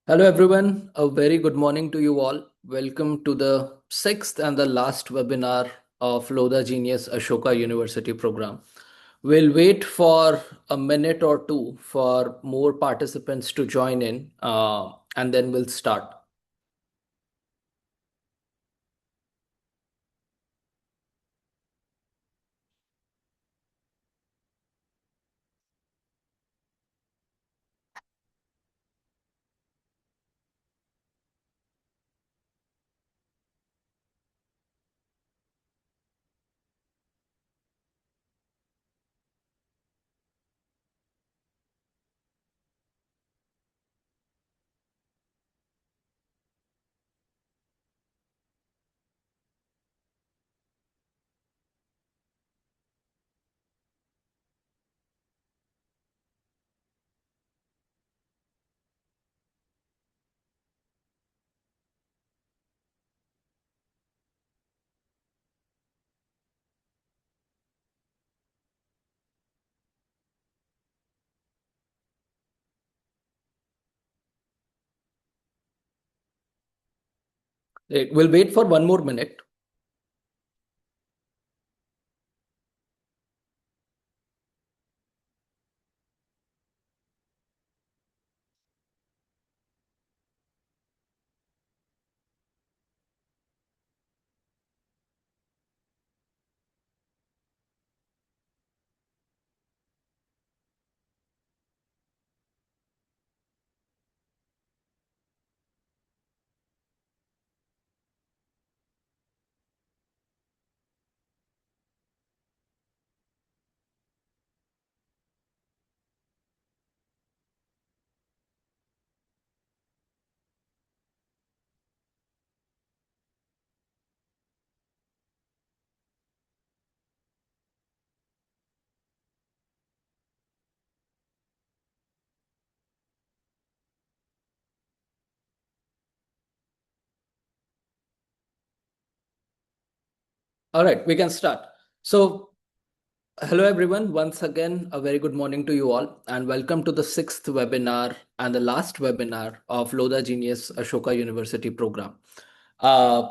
Hello, everyone. A very good morning to you all. Welcome to the sixth and the last webinar of Lodha Genius Ashoka University Programme. We'll wait for a minute or two for more participants to join in, and then we'll start. Great. We'll wait for one more minute. All right, we can start. So, hello everyone. Once again, a very good morning to you all, and welcome to the sixth webinar and the last webinar of Lodha Genius Ashoka University Programme. Uh,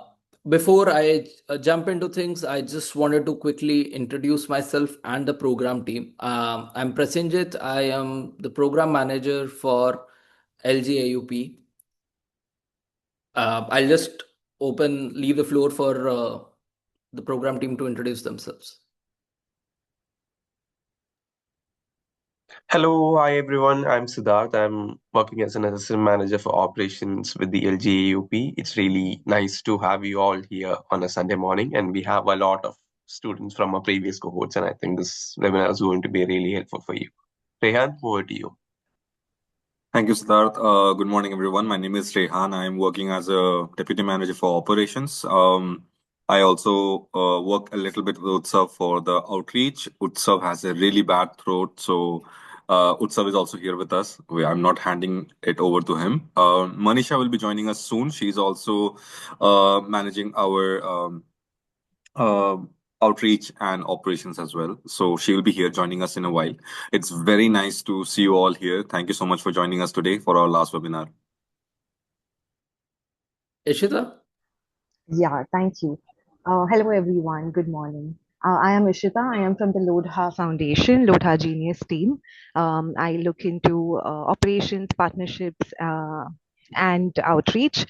before I jump into things, I just wanted to quickly introduce myself and the program team. I'm Prasenjit. I am the program manager for LGAUP. I'll just leave the floor for the program team to introduce themselves. Hello, hi everyone. I'm Siddharth. I'm working as an assistant manager for operations with the LGAUP. It's really nice to have you all here on a Sunday morning, and we have a lot of students from our previous cohorts, and I think this webinar is going to be really helpful for you. Rehan, over to you. Thank you, Siddharth. Good morning, everyone. My name is Rehan. I'm working as a deputy manager for operations. I also work a little bit with Utsav for the outreach. Utsav has a really bad throat, so Utsav is also here with us. I'm not handing it over to him. Manisha will be joining us soon. She's also managing our uh, outreach and operations as well. So she will be here joining us in a while. It's very nice to see you all here. Thank you so much for joining us today for our last webinar. Ishita? Yeah, thank you. Hello, everyone. Good morning. I am Ishita. I am from the Lodha Foundation, Lodha Genius team. I look into operations, partnerships, and outreach.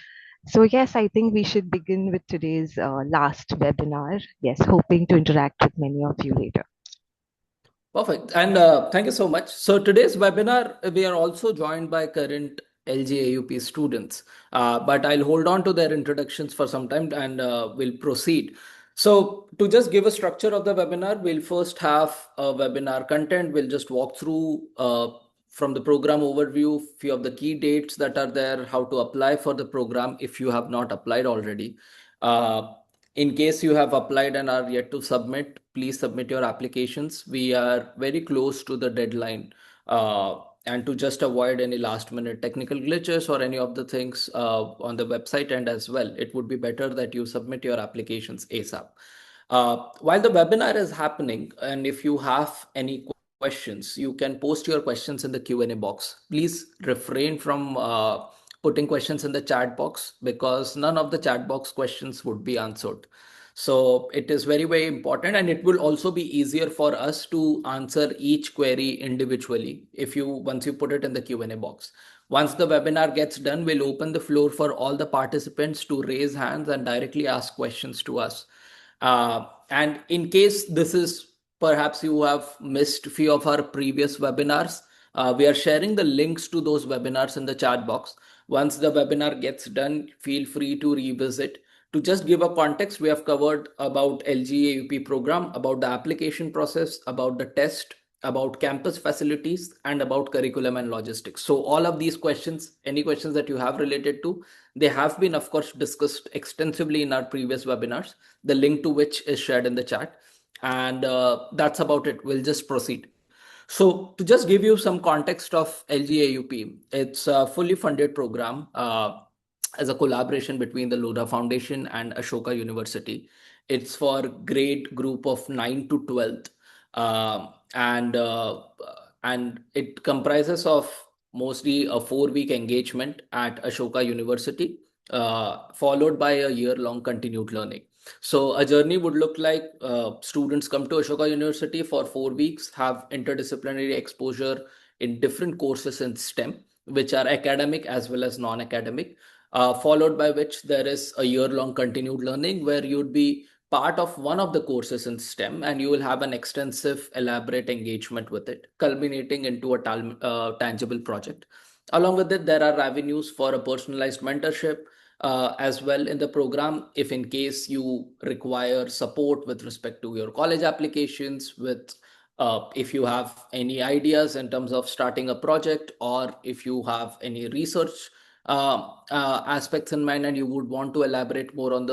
So, yes, I think we should begin with today's last webinar. Yes, hoping to interact with many of you later. Perfect. And thank you so much. So today's webinar, we are also joined by current LGAUP students, but I'll hold on to their introductions for some time and we'll proceed. So to just give a structure of the webinar, we'll first have a webinar content. We'll just walk through from the program overview, few of the key dates that are there, how to apply for the program if you have not applied already. Uh, in case you have applied and are yet to submit, please submit your applications. We are very close to the deadline. And to just avoid any last minute technical glitches or any of the things on the website end as well, it would be better that you submit your applications ASAP. While the webinar is happening, and if you have any questions, you can post your questions in the Q&A box. Please refrain from putting questions in the chat box, because none of the chat box questions would be answered. So it is very, very important, and it will also be easier for us to answer each query individually if you once you put it in the Q&A box. Once the webinar gets done, we'll open the floor for all the participants to raise hands and directly ask questions to us. And in case this is perhaps you have missed few of our previous webinars, we are sharing the links to those webinars in the chat box. Once the webinar gets done, feel free to revisit. To just give a context, we have covered about LGAUP program, about the application process, about the test, about campus facilities, and about curriculum and logistics. So all of these questions, any questions that you have related to, they have been, of course, discussed extensively in our previous webinars, the link to which is shared in the chat. And that's about it. We'll just proceed. So to just give you some context of LGAUP, it's a fully funded program as a collaboration between the Lodha Foundation and Ashoka University. It's for grade group of 9 to 12th. And it comprises of mostly a 4-week engagement at Ashoka University, followed by a year-long continued learning. So a journey would look like students come to Ashoka University for 4 weeks, have interdisciplinary exposure in different courses in STEM, which are academic as well as non-academic, followed by which there is a year-long continued learning where you'd be part of one of the courses in STEM and you will have an extensive, elaborate engagement with it, culminating into a tangible project. Along with it, there are avenues for a personalized mentorship as well in the program, if in case you require support with respect to your college applications, with if you have any ideas in terms of starting a project, or if you have any research aspects in mind and you would want to elaborate more on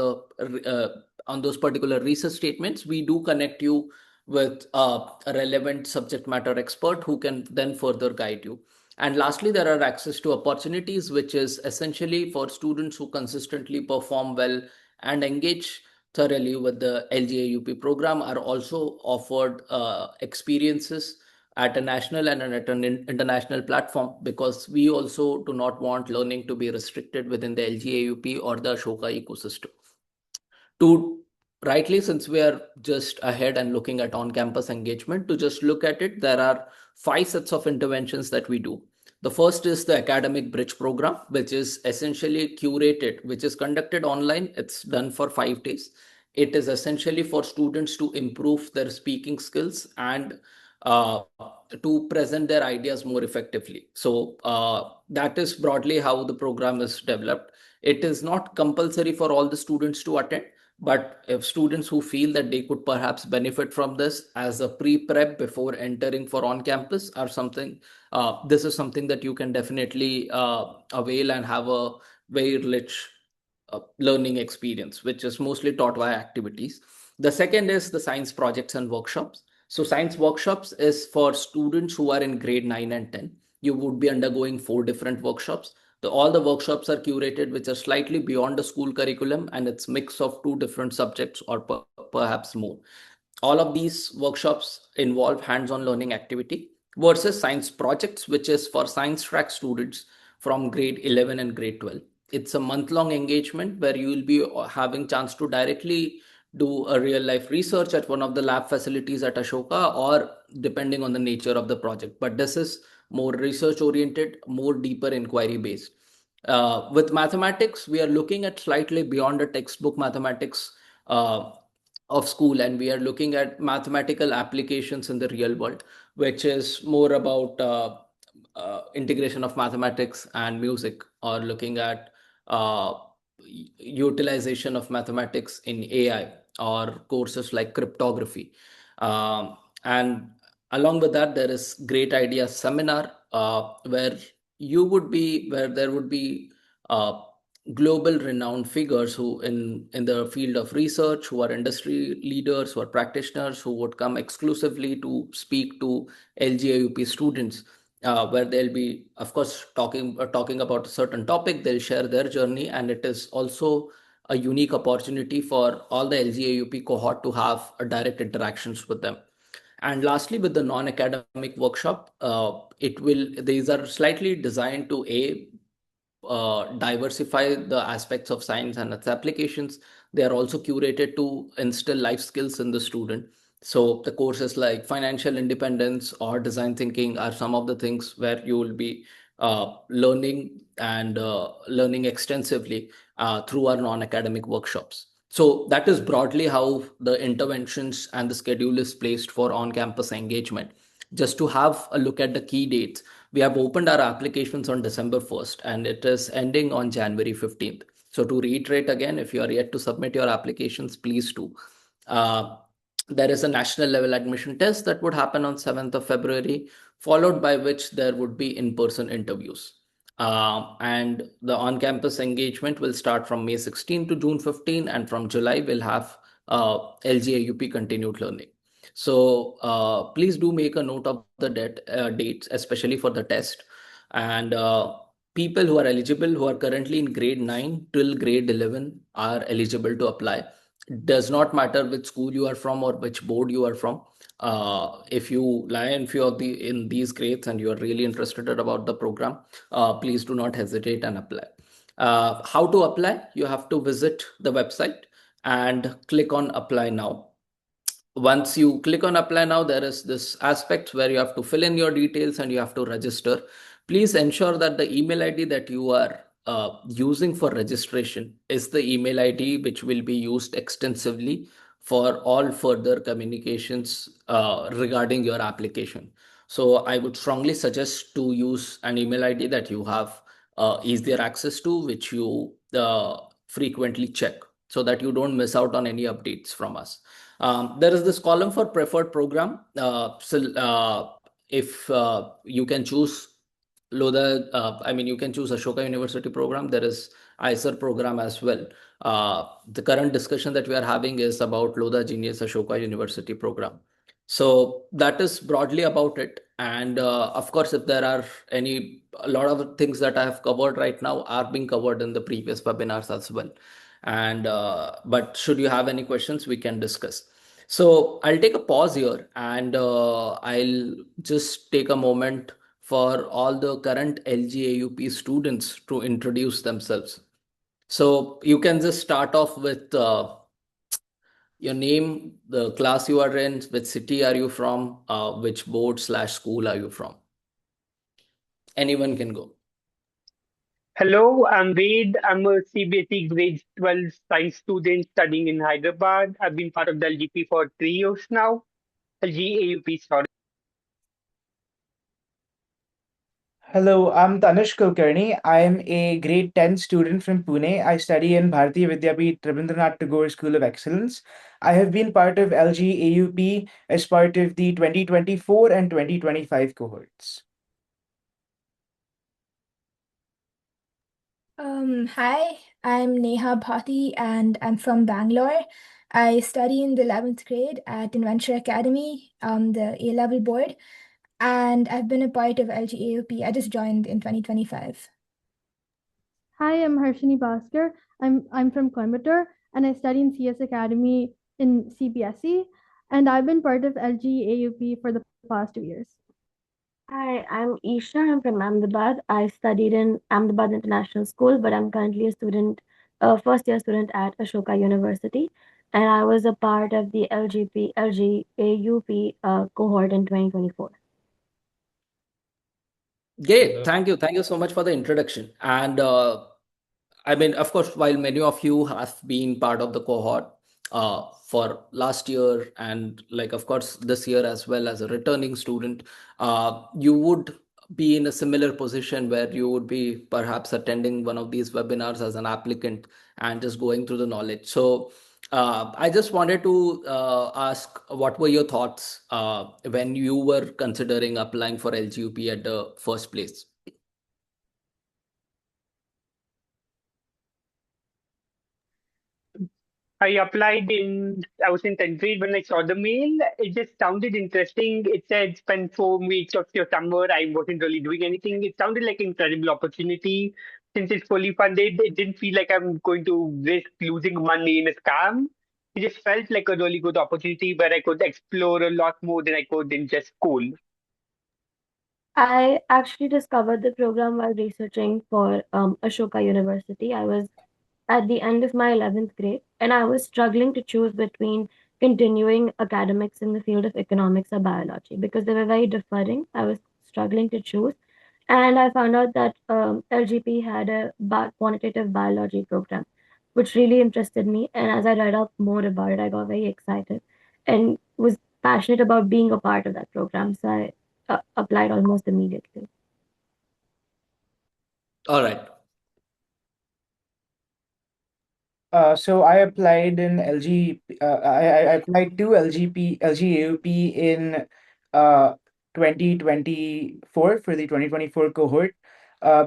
those particular research statements, we do connect you with a relevant subject matter expert who can then further guide you. And lastly, there are access to opportunities, which is essentially for students who consistently perform well and engage thoroughly with the LGAUP program, are also offered experiences at a national and at an international platform, because we also do not want learning to be restricted within the LGAUP or the Ashoka ecosystem. To rightly, since we are just ahead and looking at on-campus engagement, to just look at it, there are 5 sets of interventions that we do. The first is the academic bridge program, which is essentially curated, which is conducted online. It's done for 5 days. It is essentially for students to improve their speaking skills and uh, to present their ideas more effectively. So that is broadly how the program is developed. It is not compulsory for all the students to attend, but if students who feel that they could perhaps benefit from this as a pre-prep before entering for on-campus or something, this is something that you can definitely avail and have a very rich learning experience, which is mostly taught via activities. The second is the science projects and workshops. So science workshops is for students who are in grade 9 and 10. You would be undergoing 4 different workshops. All the workshops are curated, which are slightly beyond the school curriculum, and it's mix of 2 different subjects or perhaps more. All of these workshops involve hands-on learning activity versus science projects, which is for science track students from grade 11 and grade 12. It's a month-long engagement where you will be having chance to directly do a real life research at one of the lab facilities at Ashoka, or depending on the nature of the project. But this is more research oriented, more deeper inquiry based. With mathematics, we are looking at slightly beyond the textbook mathematics of school, and we are looking at mathematical applications in the real world, which is more about integration of mathematics and music, or looking at uh, utilization of mathematics in AI, or courses like cryptography. And along with that, there is Great Ideas Seminar, where there would be uh, global renowned figures who in the field of research, who are industry leaders, who are practitioners, who would come exclusively to speak to LGAUP students, where they'll be, of course, talking about a certain topic. They'll share their journey, and it is also a unique opportunity for all the LGAUP cohort to have a direct interactions with them. And lastly, with the non-academic workshop, these are slightly designed to diversify the aspects of science and its applications. They are also curated to instill life skills in the student. So the courses like financial independence or design thinking are some of the things where you will be learning and learning extensively through our non-academic workshops. So that is broadly how the interventions and the schedule is placed for on-campus engagement. Just to have a look at the key dates, we have opened our applications on December 1st and it is ending on January 15th. So to reiterate again, if you are yet to submit your applications, please do. Uh, there is a national level admission test that would happen on 7th of February, followed by which there would be in-person interviews. And the on-campus engagement will start from May 16 to June 15, and from July we'll have LGAUP continued learning. So please do make a note of the dates, especially for the test. And people who are eligible, who are currently in grade 9 till grade 11, are eligible to apply. It does not matter which school you are from or which board you are from. If you lie in few of in these grades and you are really interested about the program, please do not hesitate and apply. How to apply? You have to visit the website and click on apply now. Once you click on apply now, there is this aspect where you have to fill in your details and you have to register. Please ensure that the email ID that you are using for registration is the email ID which will be used extensively for all further communications regarding your application. So I would strongly suggest to use an email ID that you have easier access to, which you frequently check, so that you don't miss out on any updates from us. There is this column for preferred program. If you can choose you can choose Ashoka University program. There is ISER program as well. The current discussion that we are having is about Lodha Genius Ashoka University program. So that is broadly about it. And of course, if there are a lot of things that I have covered right now are being covered in the previous webinars as well. And but should you have any questions, we can discuss. So I'll take a pause here and I'll just take a moment for all the current LGAUP students to introduce themselves. So you can just start off with your name, the class you are in, which city are you from, which board/school are you from. Anyone can go. Hello, I'm Ved. I'm a CBSE grade 12 science student studying in Hyderabad. I've been part of the LGP for 3 years now. LGAUP, sorry. Hello, I'm Tanush Kulkarni. I'm a grade 10 student from Pune. I study in Bharatiya Vidyapeeth Rabindranath Tagore School of Excellence. I have been part of LG AUP as part of the 2024 and 2025 cohorts. Hi, I'm Neha Bhati and I'm from Bangalore. I study in the 11th grade at Inventure Academy, the A-level board, and I've been a part of LGAOP. I just joined in 2025. Hi, I'm Harshini Bhaskar. I'm from Coimbatore and I study in CS Academy in CBSE, and I've been part of LGAUP for the past 2 years. Hi, I'm Isha. I'm from Ahmedabad. I studied in Ahmedabad International School, but I'm currently a first year student at Ashoka University. And I was a part of the LGAUP cohort in 2024. Great. Thank you. Thank you so much for the introduction. And of course, while many of you have been part of the cohort for last year and of course, this year as well as a returning student, you would be in a similar position where you would be perhaps attending one of these webinars as an applicant and just going through the knowledge. So I just wanted to ask, what were your thoughts when you were considering applying for LGUP at the first place? I I was in 10th grade when I saw the mail. It just sounded interesting. It said spend 4 weeks of your summer. I wasn't really doing anything. It sounded like an incredible opportunity. Since it's fully funded, it didn't feel like I'm going to risk losing money in a scam. It just felt like a really good opportunity where I could explore a lot more than I could in just school. I actually discovered the program while researching for Ashoka University. I was at the end of my 11th grade, and I was struggling to choose between continuing academics in the field of economics or biology because they were very differing. I was struggling to choose, and I found out that LGP had a quantitative biology program, which really interested me. And as I read up more about it, I got very excited and was passionate about being a part of that program. So I applied almost immediately. All right. So I applied in LG. I applied to LGAUP in uh, 2024 for the 2024 cohort.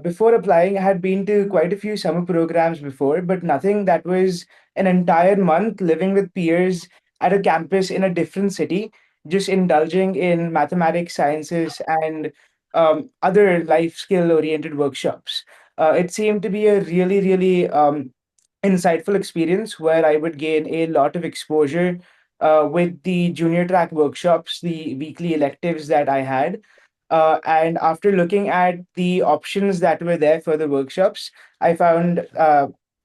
Before applying, I had been to quite a few summer programs before, but nothing that was an entire month living with peers at a campus in a different city, just indulging in mathematics, sciences, and other life skill oriented workshops. It seemed to be a really insightful experience where I would gain a lot of exposure with the junior track workshops, the weekly electives that I had. And after looking at the options that were there for the workshops, I found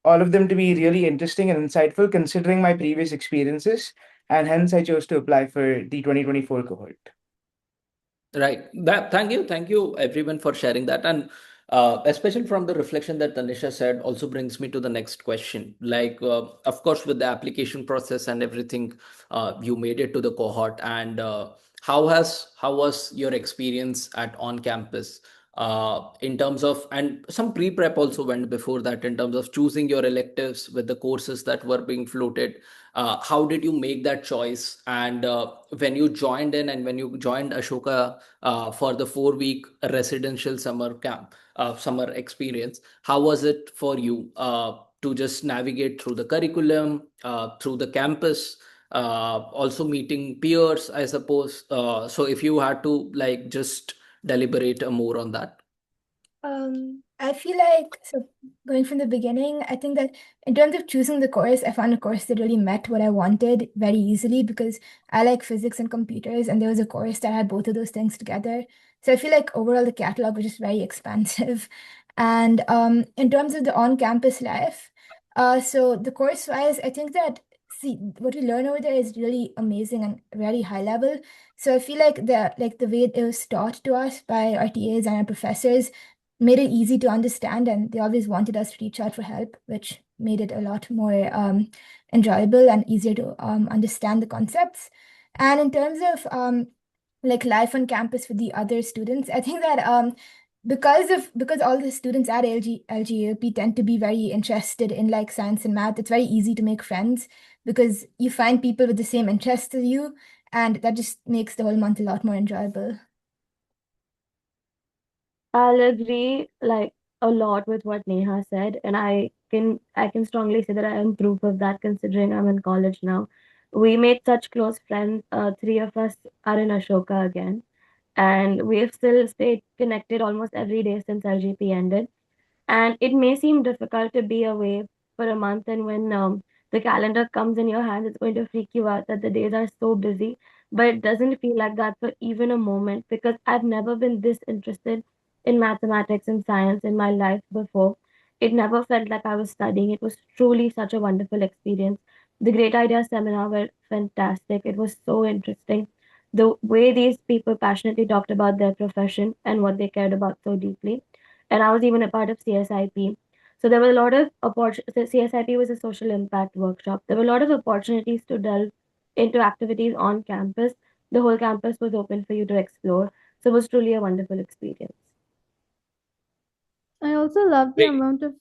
all of them to be really interesting and insightful considering my previous experiences. And hence, I chose to apply for the 2024 cohort. Right. Thank you everyone for sharing that. And especially from the reflection that Tanisha said, also brings me to the next question. Like, of course, with the application process and everything, you made it to the cohort. And how was your experience at on campus? In terms of, and some pre-prep also went before that, in terms of choosing your electives with the courses that were being floated. How did you make that choice? And when you joined in and when you joined Ashoka for the 4 week residential summer camp, summer experience, how was it for you to just navigate through the curriculum, through the campus, also meeting peers, I suppose? So if you had to like just deliberate more on that. I feel like, so going from the beginning, I think that in terms of choosing the course, I found a course that really met what I wanted very easily because I like physics and computers, and there was a course that had both of those things together. So I feel like overall the catalog was just very expansive. And in terms of the on-campus life, so the course-wise, I think that see what we learn over there is really amazing and very high level. So I feel like the way it was taught to us by our TAs and our professors made it easy to understand, and they always wanted us to reach out for help, which made it a lot more enjoyable and easier to understand the concepts. And in terms of like life on campus with the other students, I think that because all the students at LGAP tend to be very interested in like science and math, it's very easy to make friends because you find people with the same interests as you, and that just makes the whole month a lot more enjoyable. I'll agree like a lot with what Neha said, and I can strongly say that I am proof of that considering I'm in college now. We made such close friends. Three of us are in Ashoka again, and we've still stayed connected almost every day since LGP ended. And it may seem difficult to be away for a month, and when the calendar comes in your hand, it's going to freak you out that the days are so busy. But it doesn't feel like that for even a moment because I've never been this interested in mathematics and science in my life before. It never felt like I was studying. It was truly such a wonderful experience. The Great Idea seminar were fantastic. It was so interesting. The way these people passionately talked about their profession and what they cared about so deeply, and I was even a part of CSIP. So there were a lot of opportunities. CSIP was a social impact workshop. There were a lot of opportunities to delve into activities on campus. The whole campus was open for you to explore. So it was truly a wonderful experience. I also love the Great. amount of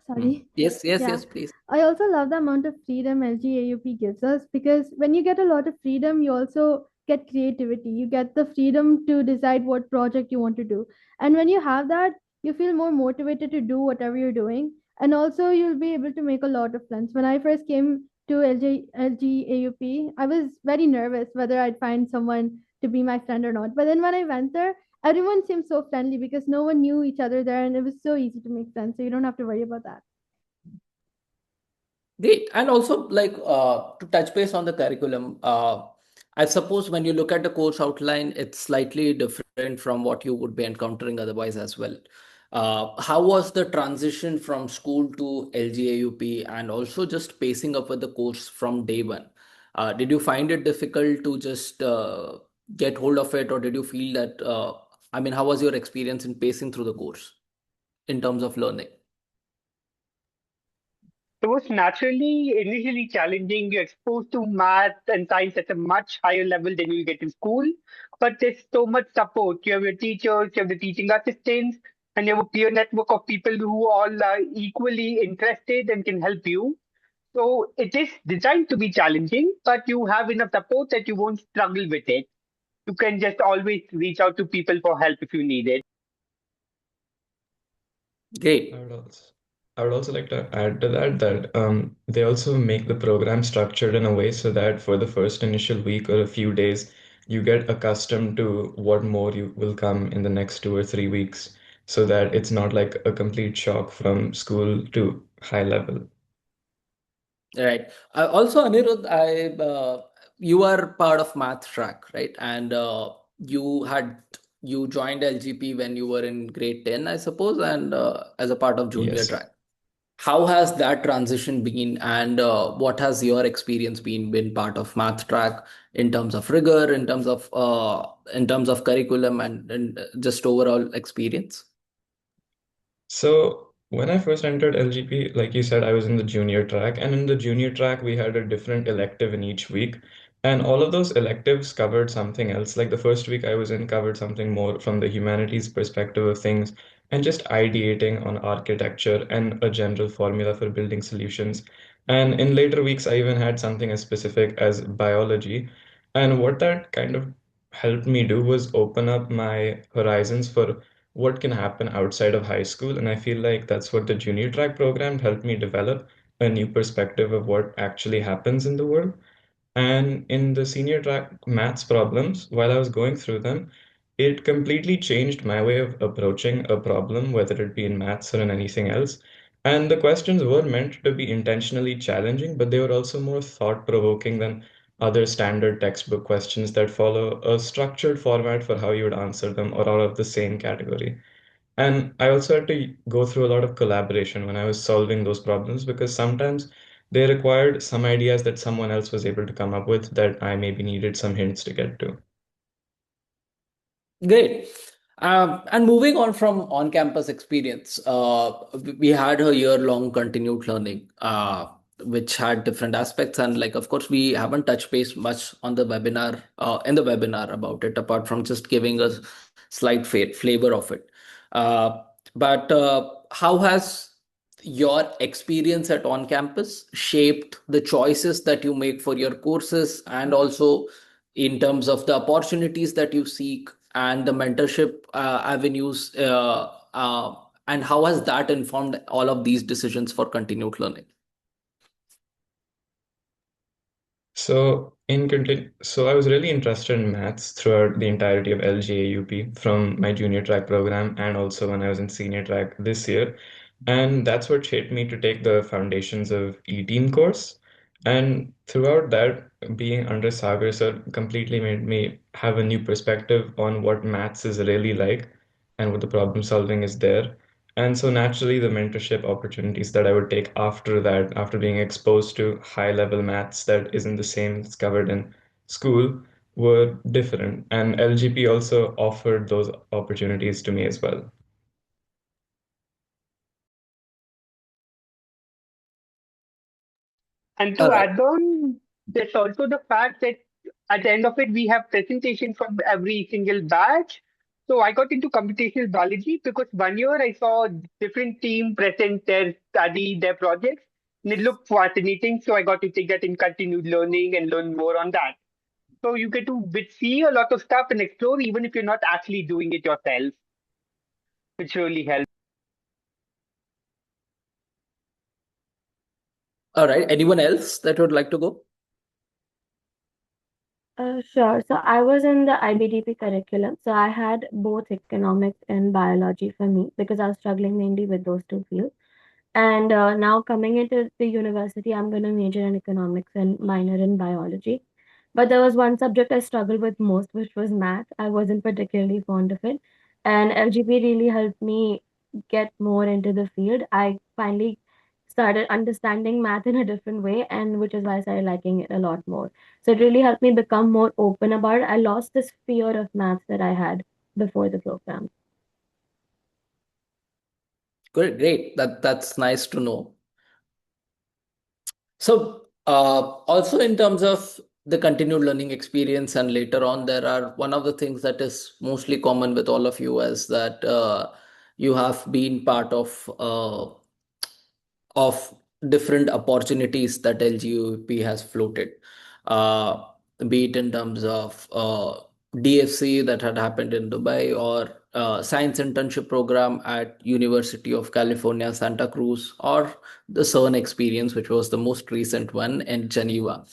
sorry. Yes, Yeah. please. I also love the amount of freedom LGAUP gives us because when you get a lot of freedom, you also get creativity. You get the freedom to decide what project you want to do. And when you have that, you feel more motivated to do whatever you're doing. And also, you'll be able to make a lot of friends. When I first came to LGAUP, I was very nervous whether I'd find someone to be my friend or not. But then when I went there, everyone seemed so friendly because no one knew each other there and it was so easy to make friends. So you don't have to worry about that. Great. And also, like, to touch base on the curriculum, I suppose when you look at the course outline, it's slightly different different from what you would be encountering otherwise as well. How was the transition from school to LGAUP and also just pacing up with the course from day one? Did you find it difficult to just get hold of it, or did you feel that, I mean, how was your experience in pacing through the course in terms of learning? It was naturally initially challenging. You're exposed to math and science at a much higher level than you get in school, but there's so much support. You have your teachers, you have the teaching assistants, and you have a peer network of people who all are equally interested and can help you. So it is designed to be challenging, but you have enough support that you won't struggle with it. You can just always reach out to people for help if you need it. Great. I would also like to add to that they also make the program structured in a way so that for the first initial week or a few days, you get accustomed to what more you will come in the next 2 or 3 weeks, so that it's not like a complete shock from school to high level. Right. Also, Anirudh, you are part of math track, right? And you joined LGP when you were in grade 10, I suppose, and as a part of junior Yes. track. How has that transition been, and what has your experience been part of math track in terms of rigor, in terms of curriculum, and just overall experience? So when I first entered LGP, like you said, I was in the junior track, and in the junior track, we had a different elective in each week. And all of those electives covered something else. Like the first week I was in covered something more from the humanities perspective of things and just ideating on architecture and a general formula for building solutions. And in later weeks, I even had something as specific as biology. And what that kind of helped me do was open up my horizons for what can happen outside of high school. And I feel like that's what the junior track program helped me develop a new perspective of what actually happens in the world. And in the senior track maths problems, while I was going through them, it completely changed my way of approaching a problem, whether it be in maths or in anything else. And the questions were meant to be intentionally challenging, but they were also more thought-provoking than other standard textbook questions that follow a structured format for how you would answer them or are of the same category. And I also had to go through a lot of collaboration when I was solving those problems because sometimes they required some ideas that someone else was able to come up with that I maybe needed some hints to get to. Great. And moving on from on-campus experience, we had a year-long continued learning, which had different aspects. And like, of course, we haven't touched base much on the webinar, in the webinar about it, apart from just giving a slight flavor of it. But how has your experience at on-campus shaped the choices that you make for your courses, and also in terms of the opportunities that you seek and the mentorship avenues, and how has that informed all of these decisions for continued learning? So I was really interested in maths throughout the entirety of LGAUP from my junior track program and also when I was in senior track this year. And that's what shaped me to take the Foundations of E-Team course. And throughout that, being under Sagar sir completely made me have a new perspective on what maths is really like and what the problem solving is there. And so naturally, the mentorship opportunities that I would take after that, after being exposed to high level maths that isn't the same that's covered in school, were different. And LGP also offered those opportunities to me as well. And All to right. add on, there's also the fact that at the end of it, we have presentation from every single batch. So I got into computational biology because 1 year I saw different team present their study, their projects, and it looked fascinating. So I got to take that in continued learning and learn more on that. So you get to see a lot of stuff and explore even if you're not actually doing it yourself, which really helps. All right. Anyone else that would like to go? Sure. So I was in the IBDP curriculum. So I had both economics and biology for me because I was struggling mainly with those two fields. And now coming into the university, I'm going to major in economics and minor in biology. But there was one subject I struggled with most, which was math. I wasn't particularly fond of it. And LGP really helped me get more into the field. I finally started understanding math in a different way, and which is why I started liking it a lot more. So it really helped me become more open about it. I lost this fear of math that I had before the program. Great. That's nice to know. So, also in terms of the continued learning experience, and later on, there are one of the things that is mostly common with all of you is that you have been part of different opportunities that LGUP has floated, uh, be it in terms of DFC that had happened in Dubai, or science internship program at University of California, Santa Cruz, or the CERN experience, which was the most recent one in Geneva.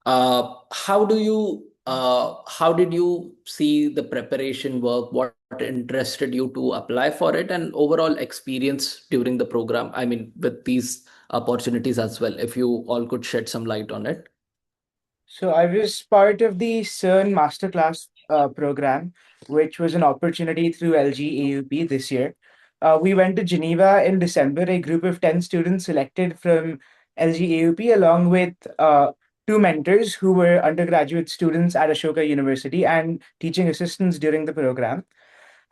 How did you see the preparation work? What interested you to apply for it, and overall experience during the program? I mean, with these opportunities as well, if you all could shed some light on it. So I was part of the CERN Masterclass program, which was an opportunity through LGAUP this year. We went to Geneva in December, a group of 10 students selected from LGAUP, along with two mentors who were undergraduate students at Ashoka University and teaching assistants during the program.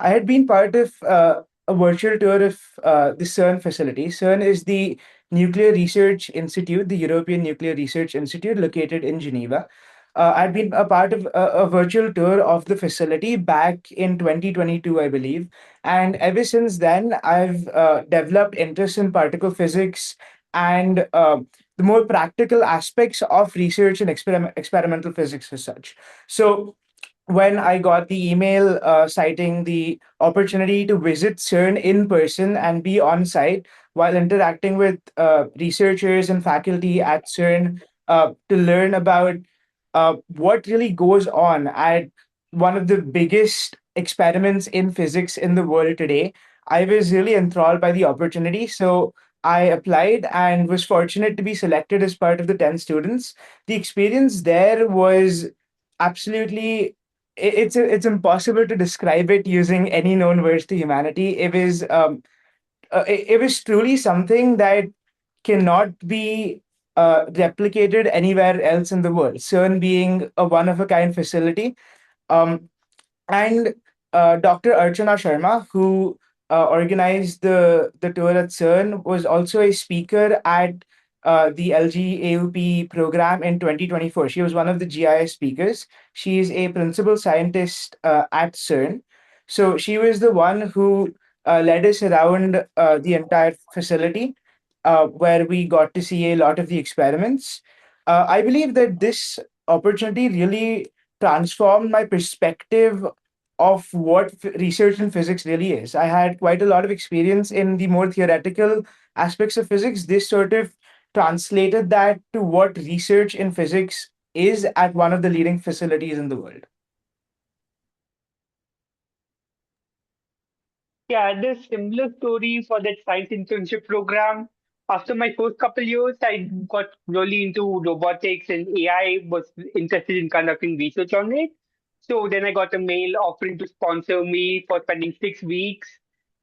I had been part of a virtual tour of the CERN facility. CERN is the Nuclear Research Institute, the European Nuclear Research Institute located in Geneva. I'd been a part of a virtual tour of the facility back in 2022, I believe. And ever since then, I've developed interest in particle physics and the more practical aspects of research and experimental physics as such. So when I got the email citing the opportunity to visit CERN in person and be on site while interacting with researchers and faculty at CERN to learn about what really goes on at one of the biggest experiments in physics in the world today, I was really enthralled by the opportunity. So I applied and was fortunate to be selected as part of the 10 students. The experience there was absolutely it's impossible to describe it using any known words to humanity. It was truly something that cannot be replicated anywhere else in the world. CERN being a one of a kind facility, um, and Dr. Archana Sharma, who organized the tour at CERN, was also a speaker at the LGAUP program in 2024. She was one of the GIS speakers. She is a principal scientist at CERN. So she was the one who led us around the entire facility, where we got to see a lot of the experiments. I believe that this opportunity really transformed my perspective of what research in physics really is. I had quite a lot of experience in the more theoretical aspects of physics. This sort of translated that to what research in physics is at one of the leading facilities in the world. Yeah, I had a similar story for that science internship program. After my first couple years, I got really into robotics and AI, was interested in conducting research on it. So then I got a mail offering to sponsor me for spending 6 weeks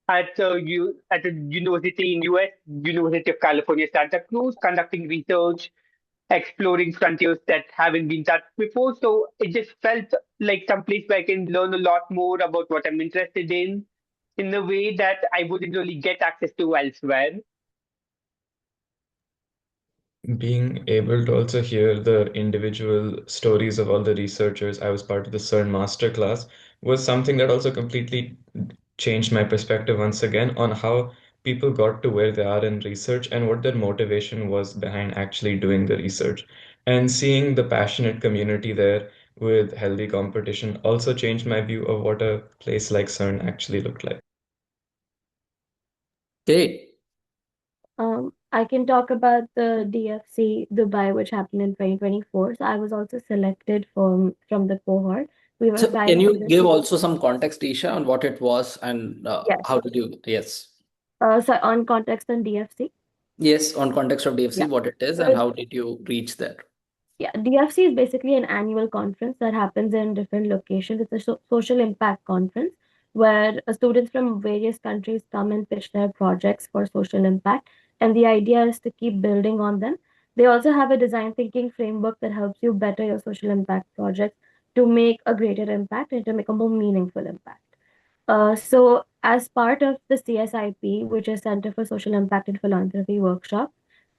at a university in US, University of California, Santa Cruz, conducting research, exploring frontiers that haven't been touched before. So it just felt like some place where I can learn a lot more about what I'm interested in a way that I wouldn't really get access to elsewhere. Being able to also hear the individual stories of all the researchers, I was part of the CERN masterclass, was something that also completely changed my perspective once again on how people got to where they are in research and what their motivation was behind actually doing the research. And seeing the passionate community there with healthy competition also changed my view of what a place like CERN actually looked like. Great. I can talk about the DFC Dubai, which happened in 2024. So I was also selected from the cohort. We were So, five can you students. give also some context, Isha, on what it was and Yes. how did you? Yes. So on context on DFC. Yes, on context of DFC, Yeah. what it is and So how did you reach there? Yeah, DFC is basically an annual conference that happens in different locations. It's a social impact conference where students from various countries come and pitch their projects for social impact. And the idea is to keep building on them. They also have a design thinking framework that helps you better your social impact projects to make a greater impact and to make a more meaningful impact. So, as part of the CSIP, which is Center for Social Impact and Philanthropy workshop,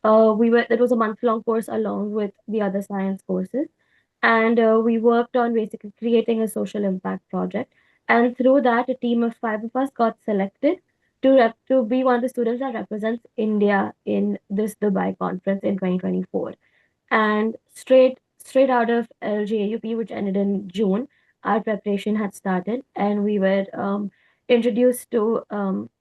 it was a month-long course along with the other science courses, and we worked on basically creating a social impact project. And through that, a team of 5 of us got selected to be one of the students that represents India in this Dubai conference in 2024. And straight out of LGAUP, which ended in June, our preparation had started, and we were introduced to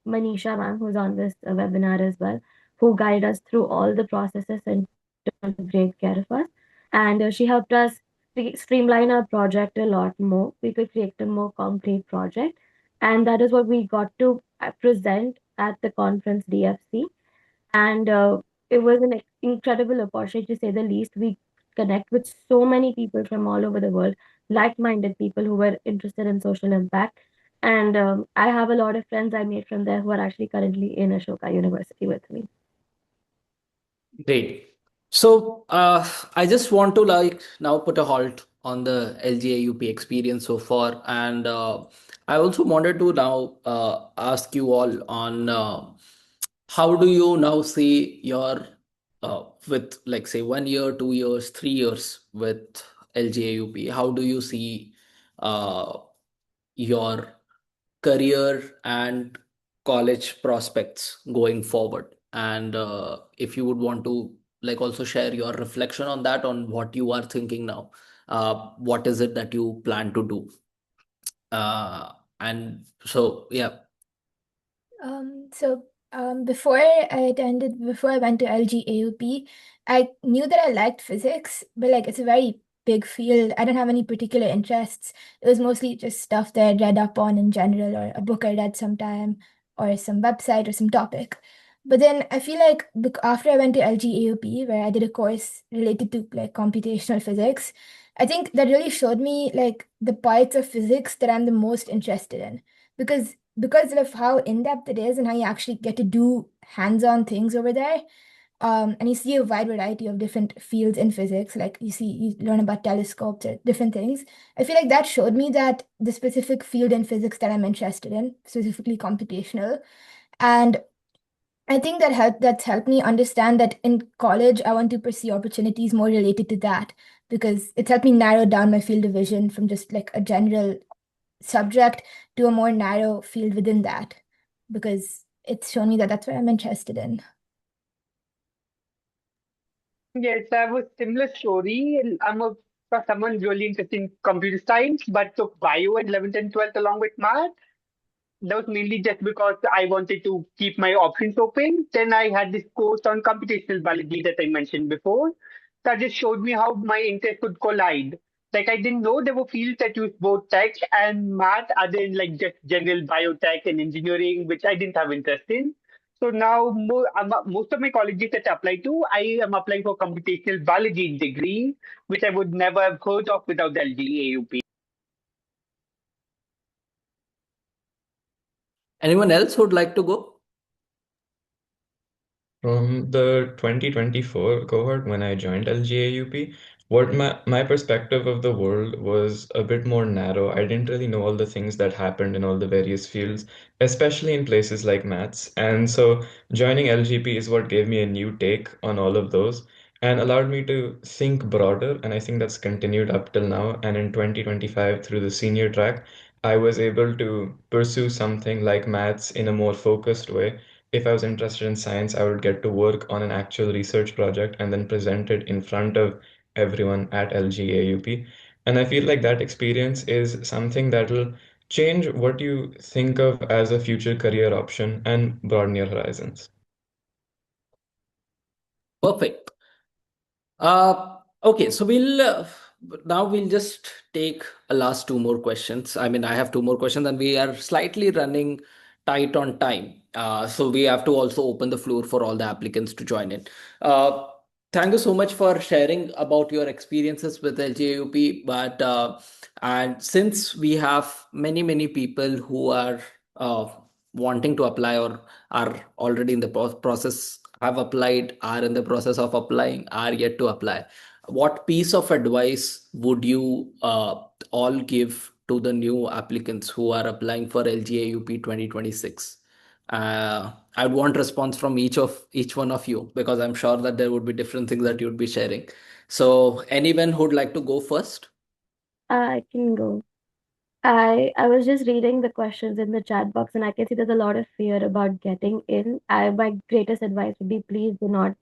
Manisha ma'am, who's on this webinar as well, who guided us through all the processes and took great care of us. And she helped us streamline our project a lot more. We could create a more concrete project, and that is what we got to present at the conference DFC. And it was an incredible opportunity to say the least. We connect with so many people from all over the world, like-minded people who were interested in social impact. And I have a lot of friends I made from there who are actually currently in Ashoka University with me. Great. So I just want to like now put a halt on the LGAUP experience so far, and I also wanted to now ask you all on how do you now see your with like say 1 year, 2 years, 3 years with LGAUP? How do you see your career and college prospects going forward? And if you would want to like also share your reflection on that, on what you are thinking now, what is it that you plan to do? And so, yeah. So before I went to LGAUP, I knew that I liked physics, but like it's a very big field. I don't have any particular interests. It was mostly just stuff that I read up on in general, or a book I read sometime, or some website or some topic. But then I feel like after I went to LGAUP, where I did a course related to like computational physics, I think that really showed me like the parts of physics that I'm the most interested in. Because of how in-depth it is and how you actually get to do hands-on things over there. And you see a wide variety of different fields in physics, like you learn about telescopes or different things. I feel like that showed me that the specific field in physics that I'm interested in, specifically computational. And I think that's helped me understand that in college I want to pursue opportunities more related to that, because it's helped me narrow down my field of vision from just like a general subject to a more narrow field within that, because it's shown me that that's what I'm interested in. Yes, I have a similar story. Someone really interested in computer science, but took bio at 11th and 12th along with math. That was mainly just because I wanted to keep my options open. Then I had this course on computational biology that I mentioned before. That just showed me how my interests could collide. Like I didn't know there were fields that use both tech and math, other than like just general biotech and engineering, which I didn't have interest in. So now most of my colleges that I apply to, I am applying for computational biology degree, which I would never have heard of without the LGAUP. Anyone else who would like to go? From the 2024 cohort, when I joined LGAUP, what my perspective of the world was a bit more narrow. I didn't really know all the things that happened in all the various fields, especially in places like maths. And so joining LGP is what gave me a new take on all of those and allowed me to think broader. And I think that's continued up till now. And in 2025, through the senior track, I was able to pursue something like maths in a more focused way. If I was interested in science, I would get to work on an actual research project and then present it in front of everyone at LGAUP. And I feel like that experience is something that will change what you think of as a future career option and broaden your horizons. Perfect. Okay, so we'll just take a last two more questions. I mean, I have two more questions, and we are slightly running tight on time. So we have to also open the floor for all the applicants to join in. Uh, Thank you so much for sharing about your experiences with LGAUP. But and since we have many people who are uh, wanting to apply or are already in the process, have applied, are in the process of applying, are yet to apply, what piece of advice would you all give to the new applicants who are applying for LGAUP 2026? I'd want response from each one of you, because I'm sure that there would be different things that you'd be sharing. So anyone who'd like to go first? I can go. I was just reading the questions in the chat box, and I can see there's a lot of fear about getting in. My greatest advice would be, please do not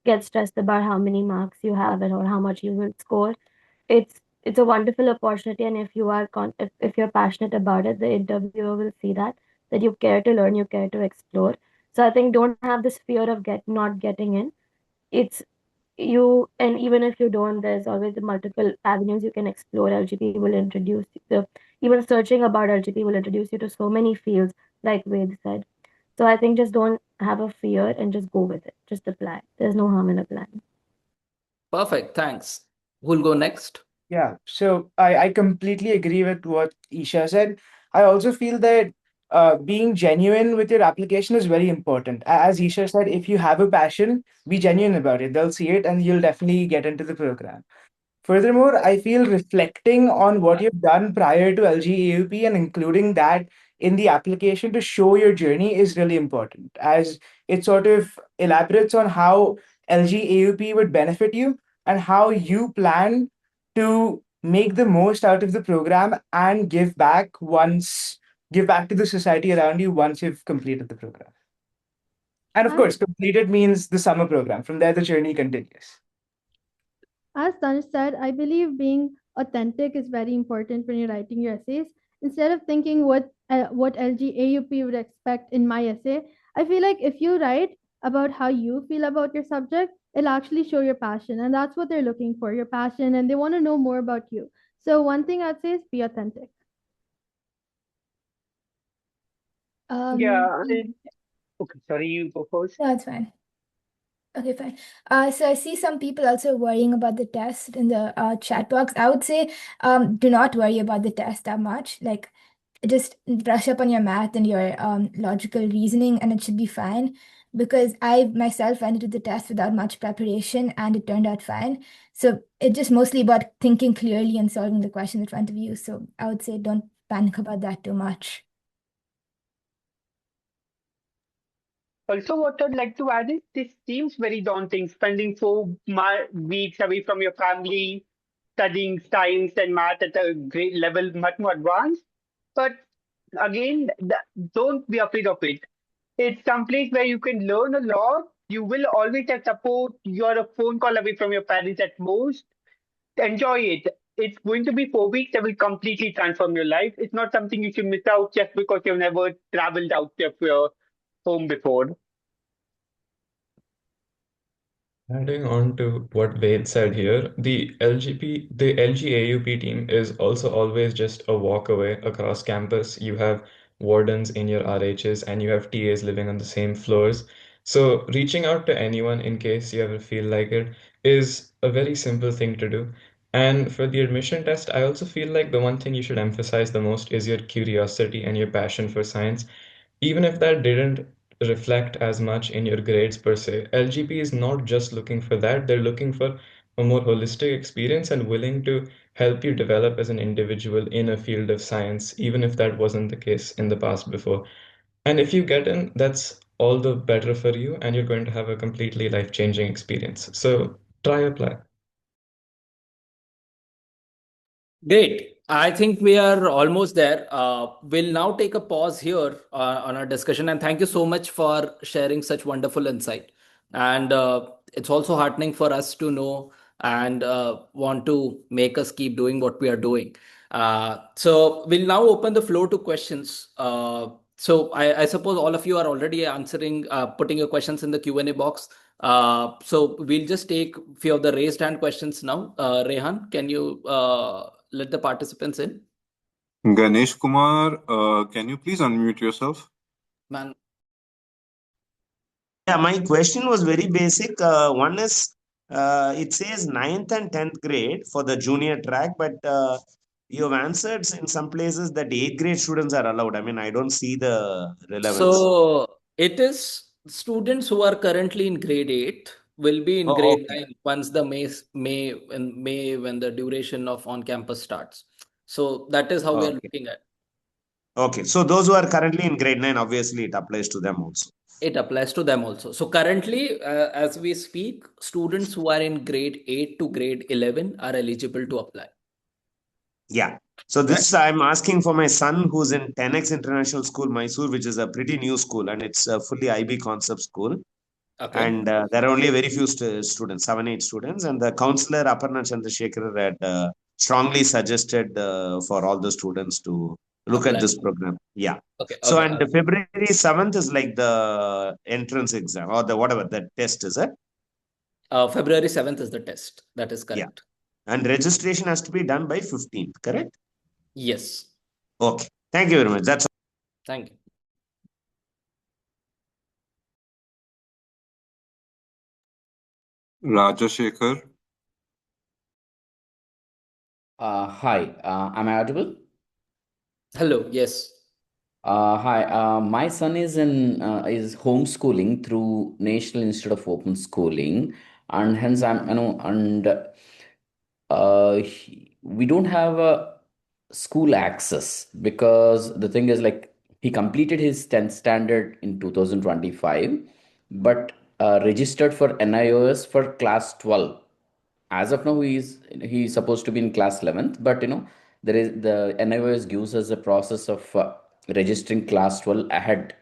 get stressed about how many marks you have and or how much you will score. It's a wonderful opportunity, and if you are if you're passionate about it, the interviewer will see that you care to learn, you care to explore. So I think don't have this fear of not getting in. It's you, and even if you don't, there's always the multiple avenues you can explore. LGP will introduce the even searching about LGP will introduce you to so many fields, like Ved said. So I think just don't have a fear and just go with it. Just apply. There's no harm in applying. Perfect, thanks. Who'll go next? Yeah, so I completely agree with what Isha said. I also feel that being genuine with your application is very important. As Isha said, if you have a passion, be genuine about it. They'll see it and you'll definitely get into the program. Furthermore, I feel reflecting on what you've done prior to LGAUP and including that in the application to show your journey is really important, as it sort of elaborates on how LGAUP would benefit you and how you plan to make the most out of the program and give back to the society around you once you've completed the program. And of course, completed means the summer program. From there, the journey continues. As Tanish said, I believe being authentic is very important when you're writing your essays. Instead of thinking what LGAUP would expect in my essay, I feel like if you write about how you feel about your subject, it'll actually show your passion, and that's what they're looking for, your passion, and they want to know more about you. So one thing I'd say is be authentic. Yeah. Okay, sorry, you go first. No, it's fine. Okay, fine. So I see some people also worrying about the test in the chat box. I would say, do not worry about the test that much. Like, just brush up on your math and your logical reasoning, and it should be fine. Because I myself went into the test without much preparation, and it turned out fine. So it's just mostly about thinking clearly and solving the question in front of you. So I would say don't panic about that too much. Also, what I'd like to add is this seems very daunting, spending 4 weeks away from your family, studying science and math at a great level, much more advanced. But again, don't be afraid of it. It's some place where you can learn a lot. You will always have support. You're a phone call away from your parents at most. Enjoy it. It's going to be 4 weeks that will completely transform your life. It's not something you should miss out just because you've never traveled out of your home before. Adding on to what Ved said here, the LGAUP team is also always just a walk away across campus. You have wardens in your RHs and you have TAs living on the same floors. So reaching out to anyone in case you ever feel like it is a very simple thing to do. And for the admission test, I also feel like the one thing you should emphasize the most is your curiosity and your passion for science. Even if that didn't reflect as much in your grades per se, LGP is not just looking for that, they're looking for a more holistic experience and willing to help you develop as an individual in a field of science, even if that wasn't the case in the past before. And if you get in, that's all the better for you, and you're going to have a completely life-changing experience. So try apply. Great. I think we are almost there. We'll now take a pause here on our discussion. And thank you so much for sharing such wonderful insight. And it's also heartening for us to know and want to make us keep doing what we are doing. So we'll now open the floor to questions. So I suppose all of you are already answering, putting your questions in the Q&A box. So we'll just take a few of the raised hand questions now. Rehan, can you let the participants in? Ganesh Kumar, can you please unmute yourself? Man. Yeah, my question was very basic. One is it says 9th and 10th grade for the junior track, but you've answered in some places that 8th grade students are allowed. I mean, I don't see the relevance. So it is students who are currently in grade 8 will be in Oh, grade okay. 9 once the May when the duration of on campus starts. So that is how we are Okay. looking at. Okay. So those who are currently in grade 9, obviously it applies to them also. It applies to them also. So currently, as we speak, students who are in grade 8 to grade 11 are eligible to apply. Yeah. So this I'm asking for my son who's in 10X International School, Mysore, which is a pretty new school and it's a fully IB concept school. Okay. And there are only very few students, 7, 8 students. And the counselor, Aparna Chandrasekhar, had strongly suggested for all the students to look at Apply. this program. Yeah. Okay. So, Okay. and February 7th is like the entrance exam or the whatever, the test is it? February 7th is the test. That is Yeah. correct. And registration has to be done by 15th, correct? Yes. Okay. Thank you very much. That's all. Thank you. Rajashekhar. Hi, am I audible? Hello. Yes. Hi, my son is homeschooling through National Institute of Open Schooling, and hence we don't have a school access because the thing is like he completed his 10th standard in 2025, but registered for NIOS for class 12. As of now he's supposed to be in class 11th, but there is the NIOS gives us a process of registering class 12 ahead.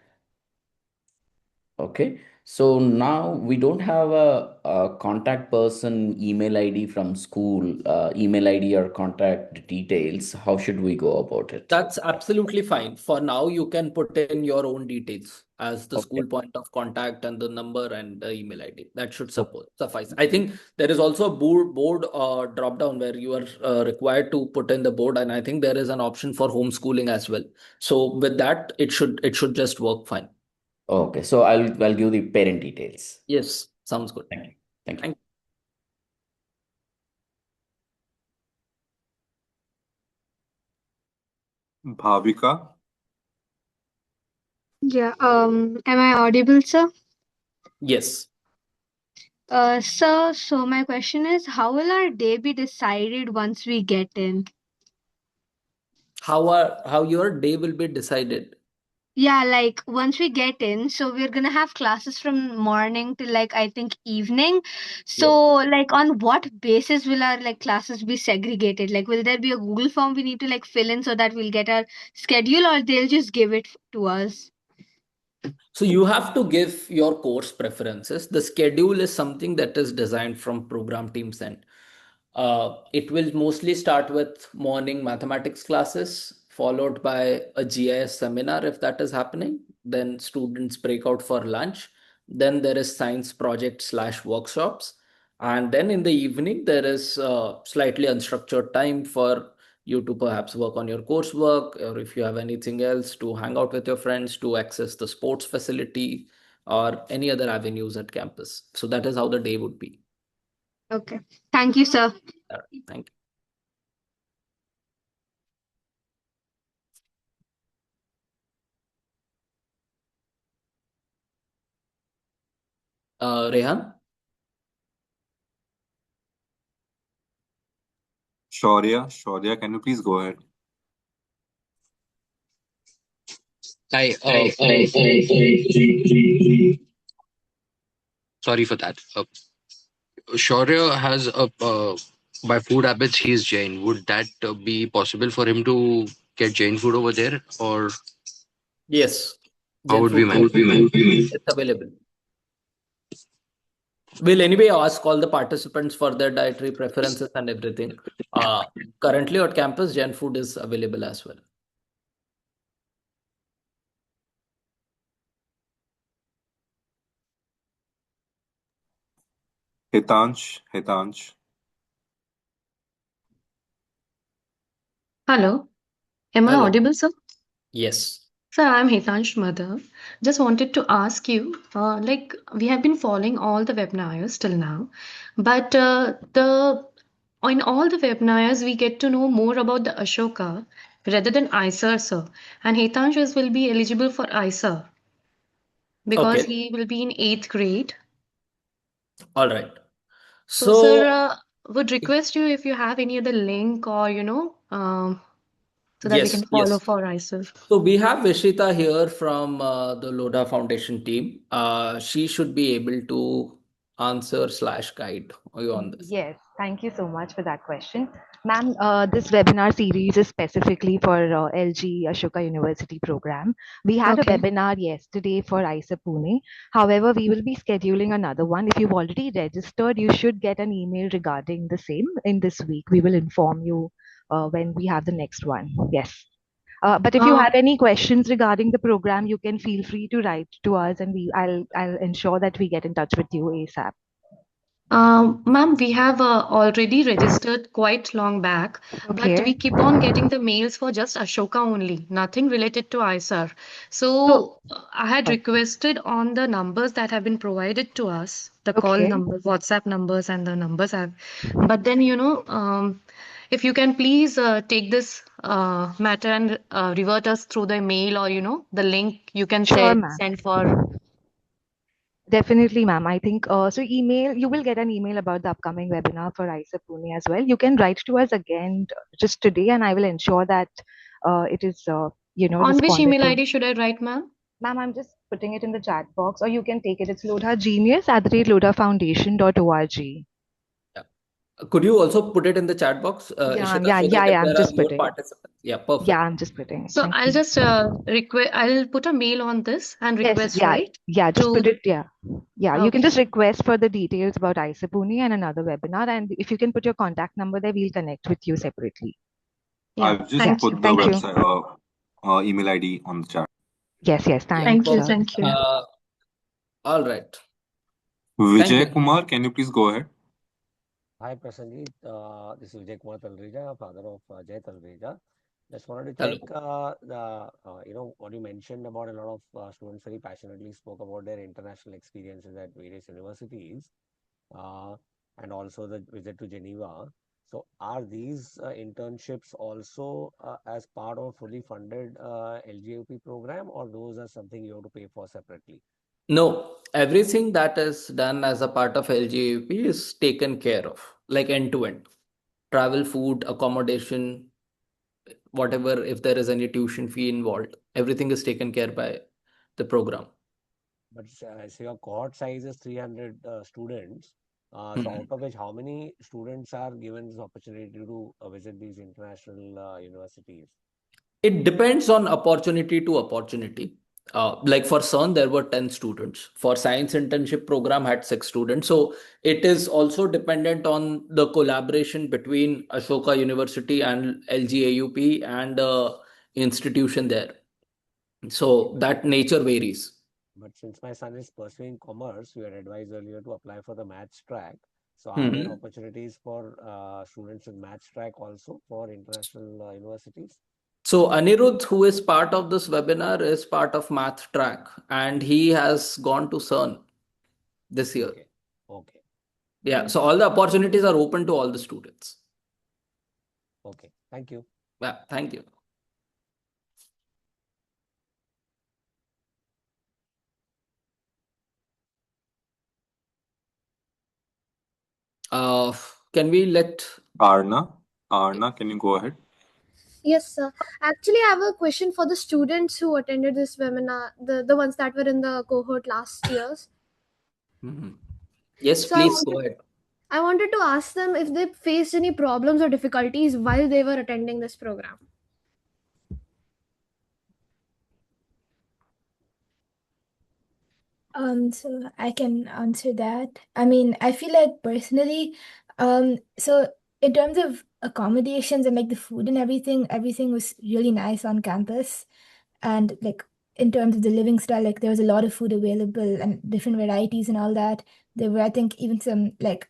Okay, so now we don't have a contact person email ID from school, email ID or contact details. How should we go about it? That's absolutely fine. For now, you can put in your own details as the Okay. school point of contact and the number and the email ID. That should Okay. suffice. I think there is also a board drop down where you are required to put in the board, and I think there is an option for homeschooling as well. So with that, it should just work fine. Okay, so I'll give the parent details. Yes, sounds good. Thank you. Thank you. Thank Bhavika. Yeah, am I audible, sir? Yes. Sir, so my question is, how will our day be decided once we get in? How your day will be decided? Yeah, like once we get in, so we're gonna have classes from morning till like I think evening. So like on what basis will our like classes be segregated? Like will there be a Google form we need to like fill in so that we'll get our schedule, or they'll just give it to us? So you have to give your course preferences. The schedule is something that is designed from program team's end. It will mostly start with morning mathematics classes, followed by a GIS seminar if that is happening. Then students break out for lunch. Then there is science project slash workshops. And then in the evening, there is slightly unstructured time for you to perhaps work on your coursework, or if you have anything else, to hang out with your friends, to access the sports facility, or any other avenues at campus. So that is how the day would be. Okay. Thank you, sir. All right, thank you. Rehan? Shaurya, can you please go ahead? Hi, sorry for that. Shaurya has by food habits, he's Jain. Would that be possible for him to get Jain food over there, or Yes. how Jain would we food manage? it's available. We'll anyway ask all the participants for their dietary preferences and everything. Currently on campus, Jain food is available as well. Hitansh. Hello, am I Hello. audible, sir? Yes. Sir, I'm Hitansh Mother. Just wanted to ask you, we have been following all the webinars till now, but the in all the webinars we get to know more about the Ashoka rather than ISER, sir. And Hitansh will be eligible for ISER because Okay. he will be in 8th grade. All right. So, sir, So would request you if you have any other link or so that we can yes, follow yes. for ISER. So we have Vishita here from the Lodha Foundation team. She should be able to answer slash guide you on this. Yes, thank you so much for that question. Ma'am, this webinar series is specifically for LG Ashoka University Program. We had a Okay. webinar yesterday for ISA Pune. However, we will be scheduling another one. If you've already registered, you should get an email regarding the same in this week. We will inform you when we have the next one. Yes. But if you have any questions regarding the program, you can feel free to write to us, and I'll ensure that we get in touch with you ASAP. Ma'am, we have already registered quite long back, but Okay. we keep on getting the mails for just Ashoka only, nothing related to ISAR. So, So I had requested on the numbers that have been provided to us, the call okay. numbers, WhatsApp numbers, and the numbers have. But then, if you can please take this matter and revert us through the mail or, the link you can Sure, ma'am. send for. Definitely, ma'am. I think so. You will get an email about the upcoming webinar for ISA Pune as well. You can write to us again just today, and I will ensure that it is, On which responded email to. ID should I write, ma'am? Ma'am, I'm just putting it in the chat box, or you can take it. It's lodhagenius@lodhafoundation.org. Could you also put it in the chat box, Ishita, so that if I'm there are just more putting. participants? Yeah, perfect. Yeah, I'm just putting. So Thank I'll you. just I'll put a mail on this and Yes, request, right? just put To it. Yeah, you can okay. just request for the details about ISA Pune and another webinar, and if you can put your contact number there, we'll connect with you separately. Yeah, I've just thank put you. the Thank you. website email ID on the chat. Yes, Yeah, thanks, sir. Thank you. all right. Vijay you. Kumar, can you please go ahead? Hi, Prasanjit. This is Vijay Kumar Talreja, father of Jay Talreja. Just wanted to Hello. check what you mentioned about a lot of students very passionately spoke about their international experiences at various universities and also the visit to Geneva. So, are these internships also as part of a fully funded LGUP program, or those are something you have to pay for separately? No, everything that is done as a part of LGAP is taken care of, like end to end. Travel, food, accommodation, whatever, if there is any tuition fee involved, everything is taken care by the program. But so your cohort size is 300 students. So Mhm. out of which, how many students are given this opportunity to visit these international universities? It depends on opportunity to opportunity. Like for CERN, there were 10 students. For science internship program had 6 students. So it is also dependent on the collaboration between Ashoka University and LGAUP and the institution there. So that nature varies. But since my son is pursuing commerce, you had advised earlier to apply for the maths track. So are there Mhm. opportunities for students in maths track also for international universities? So Anirudh, who is part of this webinar, is part of math track, and he has gone to CERN this year. Okay. Okay. Yeah, so all the opportunities are open to all the students. Okay. Thank you. Yeah, thank you. Can we let Arna, can you go ahead? Yes, sir. Actually, I have a question for the students who attended this webinar, the ones that were in the cohort last years. Yes, So please go ahead. I wanted to ask them if they faced any problems or difficulties while they were attending this program. So I can answer that. I mean, I feel like personally, so in terms of accommodations and like the food and everything was really nice on campus. And like in terms of the living style, like there was a lot of food available and different varieties and all that. There were, I think, even some like,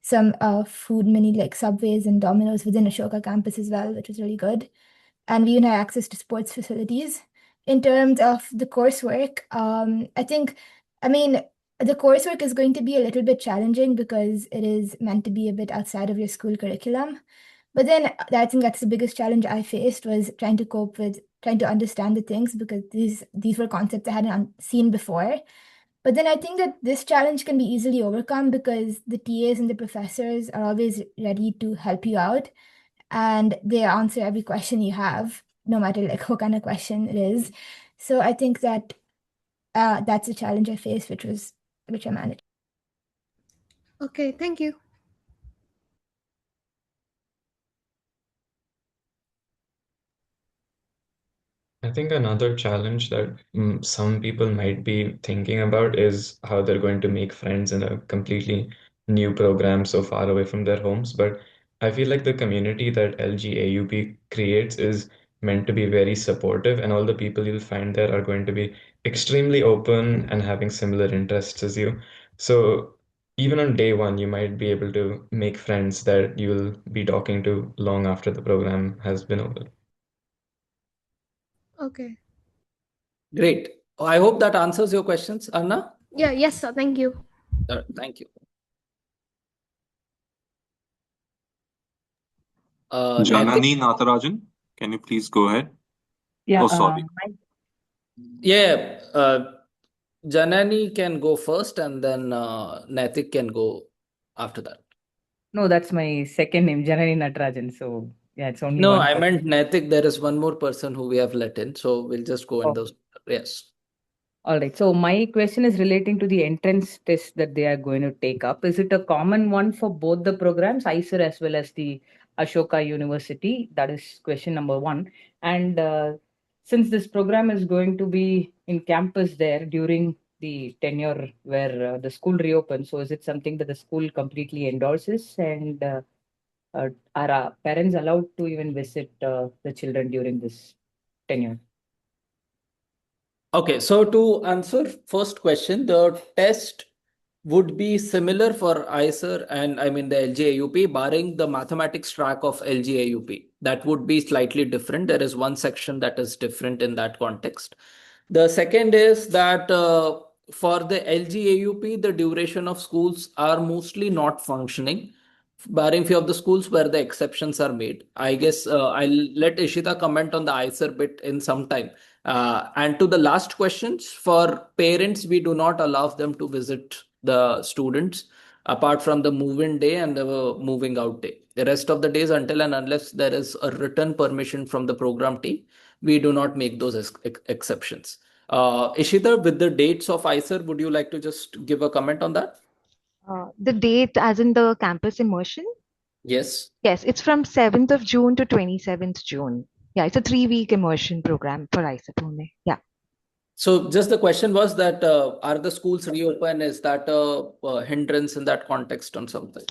some food mini like Subways and Domino's within Ashoka campus as well, which was really good. And we even had access to sports facilities. in terms of the coursework, the coursework is going to be a little bit challenging because it is meant to be a bit outside of your school curriculum. But then I think that's the biggest challenge I faced, was trying to cope with trying to understand the things, because these were concepts I hadn't seen before. But then I think that this challenge can be easily overcome because the TAs and the professors are always ready to help you out, and they answer every question you have, no matter like what kind of question it is. So I think that that's a challenge I faced, which I managed. Okay, thank you. I think another challenge that some people might be thinking about is how they're going to make friends in a completely new program so far away from their homes. But I feel like the community that LGAUP creates is meant to be very supportive, and all the people you'll find there are going to be extremely open and having similar interests as you. So even on day one, you might be able to make friends that you'll be talking to long after the program has been over. Okay. Great. I hope that answers your questions, Anna. Yeah, yes, sir. Thank you. Thank you. Janani Natharajan, can you please go ahead? Yeah. Oh, sorry. Yeah. Janani can go first, and then Naitik can go after that. No, that's my second name, Janani Natarajan. So yeah, it's only No, one I person. meant Naitik. There is one more person who we have let in, so we'll just go in Oh. those. Yes. All right. So my question is relating to the entrance test that they are going to take up. Is it a common one for both the programs, ICER as well as the Ashoka University? That is question number one. And since this program is going to be in campus there during the tenure where the school reopens, so is it something that the school completely endorses? And are parents allowed to even visit the children during this tenure? Okay, so to answer first question, the test would be similar for ICER and I mean the LGAUP, barring the mathematics track of LGAUP. That would be slightly different. There is one section that is different in that context. The second is that for the LGAUP, the duration of schools are mostly not functioning, barring few of the schools where the exceptions are made. I guess I'll let Ishita comment on the ICER bit in some time. And to the last questions, for parents, we do not allow them to visit the students apart from the move-in day and the moving out day. The rest of the days, until and unless there is a written permission from the program team, we do not make those exceptions. Ishita, with the dates of ICER, would you like to just give a comment on that? The date, as in the campus immersion? Yes. Yes, it's from 7th of June to 27th June. Yeah, it's a 3-week immersion program for ICER Pune. Yeah. So just the question was that are the schools reopen? Is that a hindrance in that context or something?